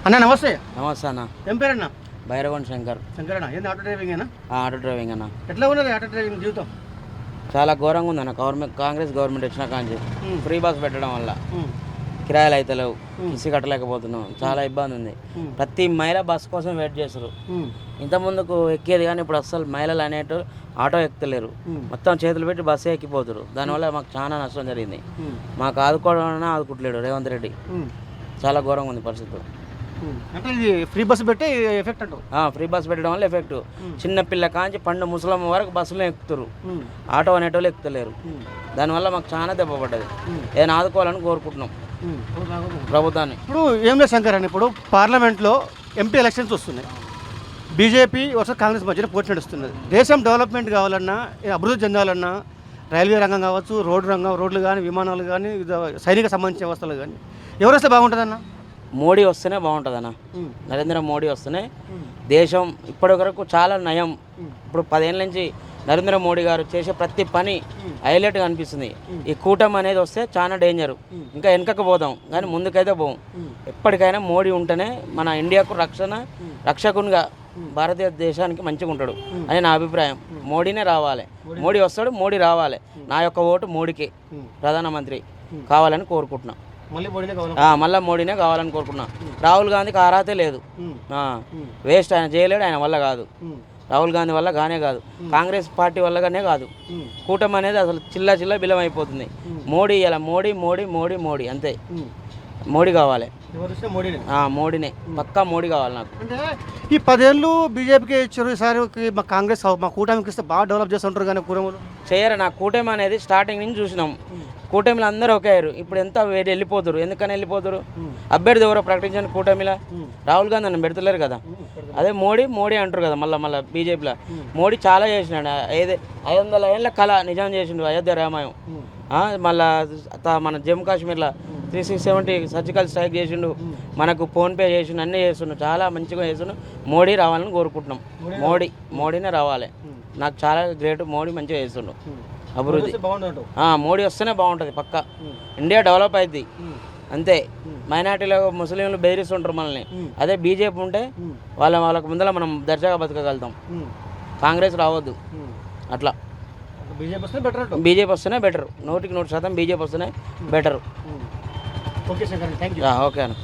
అన్న నమస్తే. నమస్తే అన్న. ఏం పేరన్నా? భైరవన్ శంకర్. శంకరన్న, ఏంది ఆటో డ్రైవింగ్ అన్న? ఆటో డ్రైవింగ్ అన్న. ఎట్లా ఉన్నది ఆటో డ్రైవింగ్ జీవితం? చాలా ఘోరంగా ఉంది అన్న. కాంగ్రెస్ గవర్నమెంట్ వచ్చిన కాంచి ఫ్రీ బస్ పెట్టడం వల్ల కిరాయిలు అయితే లేవు, ఇసి కట్టలేకపోతున్నాం, చాలా ఇబ్బంది ఉంది. ప్రతి మహిళ బస్ కోసం వెయిట్ చేస్తారు. ఇంతకుముందుకు ఎక్కేది కానీ ఇప్పుడు అసలు మహిళలు అనేటు ఆటో ఎక్కుతలేరు, మొత్తం చేతులు పెట్టి బస్సే ఎక్కిపోతారు. దానివల్ల మాకు చాలా నష్టం జరిగింది. మాకు ఆదుకోవడం ఆదుకుంటలేడు రేవంత్ రెడ్డి. చాలా ఘోరంగా ఉంది పరిస్థితి. అంటే ఇది ఫ్రీ బస్సు పెట్టి ఎఫెక్ట్ అంటారు? ఫ్రీ బస్ పెట్టడం వల్ల ఎఫెక్ట్. చిన్న పిల్ల కాంచి పండు ముసలమ్మ వరకు బస్సులో ఎక్కుతారు, ఆటో అనేటోళ్ళు ఎక్కుతలేరు. దానివల్ల మాకు చాలా దెబ్బ పడ్డది. ఏదైనా ఆదుకోవాలని కోరుకుంటున్నాం ప్రభుత్వాన్ని. ఇప్పుడు ఏం లేదు శంకర్ అని, ఇప్పుడు పార్లమెంట్లో ఎంపీ ఎలక్షన్స్ వస్తున్నాయి. బీజేపీ వర్సెస్ కాంగ్రెస్ మధ్యలో పోటీ నడుస్తున్నది. దేశం డెవలప్మెంట్ కావాలన్నా, అభివృద్ధి చెందాలన్నా, రైల్వే రంగం కావచ్చు, రోడ్లు కానీ, విమానాలు కానీ, సైనిక సంబంధించిన వ్యవస్థలు కానీ ఎవరు వస్తే బాగుంటుందన్న? మోడీ వస్తేనే బాగుంటుందన్న. నరేంద్ర మోడీ వస్తేనే దేశం ఇప్పటి వరకు చాలా నయం. ఇప్పుడు 10 ఏళ్ళ నుంచి నరేంద్ర మోడీ గారు చేసే ప్రతి పని హైలైట్గా అనిపిస్తుంది. ఈ కూటమి అనేది వస్తే చాలా డేంజరు. ఇంకా వెనకకు పోదాం కానీ ముందుకైతే పోం. ఎప్పటికైనా మోడీ ఉంటేనే మన ఇండియాకు రక్షకునిగా భారతీయ దేశానికి మంచిగా ఉంటాడు అని నా అభిప్రాయం. మోడీనే రావాలి, మోడీ వస్తాడు, మోడీ రావాలి. నా యొక్క ఓటు మోడీకి ప్రధానమంత్రి కావాలని కోరుకుంటున్నా. మళ్ళీ మోడీనే కావాలని కోరుకున్నా. రాహుల్ గాంధీకి అర్హతే లేదు, వేస్ట్. ఆయన చేయలేడు, ఆయన వల్ల కాదు. రాహుల్ గాంధీ వల్ల కానే కాదు, కాంగ్రెస్ పార్టీ వల్లగానే కాదు. కూటమి అనేది అసలు చిల్ల బిలం అయిపోతుంది. మోడీ ఇలా మోడీ మోడీ మోడీ మోడీ అంతే. మోడీ కావాలి, మోడీనే పక్కా మోడీ కావాలి నాకు. అంటే ఈ 10 ఏళ్ళు బీజేపీకి ఇచ్చారు, ఈసారి మా కాంగ్రెస్ మా కూటమికి ఇస్తే బాగా డెవలప్ చేస్తుంటారు కానీ కూటమిలు చేయరు. నా కూటమి అనేది స్టార్టింగ్ నుంచి చూసినాం. కూటమిలో అందరూ ఒకే అయ్యారు. ఇప్పుడు ఎంత వెళ్ళిపోతారు, ఎందుకని వెళ్ళిపోతారు? అభ్యర్థి ఎవరో ప్రకటించండి కూటమిలో. రాహుల్ గాంధీ నన్ను పెడతలేరు కదా. అదే మోడీ అంటారు కదా. మళ్ళీ బీజేపీలో మోడీ చాలా చేసినాడు. 500 ఏళ్ళ కళ నిజం చేసిండు అయోధ్య రామాయం. మళ్ళా మన జమ్మూ కాశ్మీర్లో 370 సర్జికల్ స్ట్రైక్ చేసిండు, మనకు ఫోన్పే చేసిండు, అన్నీ చేస్తుండు, చాలా మంచిగా చేస్తుండు. మోడీ రావాలని కోరుకుంటున్నాం. మోడీనే రావాలి. నాకు చాలా గ్రేట్. మోడీ మంచిగా చేస్తుండు అభివృద్ధి. మోడీ వస్తేనే బాగుంటుంది పక్కా. ఇండియా డెవలప్ అవుతుంది అంతే. మైనార్టీలో ముస్లింలు బెదిరిస్తుంటారు మనల్ని. అదే బీజేపీ ఉంటే వాళ్ళకు ముందర మనం దర్జాగా బతకగలుగుతాం. కాంగ్రెస్ రావద్దు అట్లా. బీజేపీ వస్తేనే బెటర్. 100% బీజేపీ వస్తేనే better. Okay sir, thank you. Okay అన్న.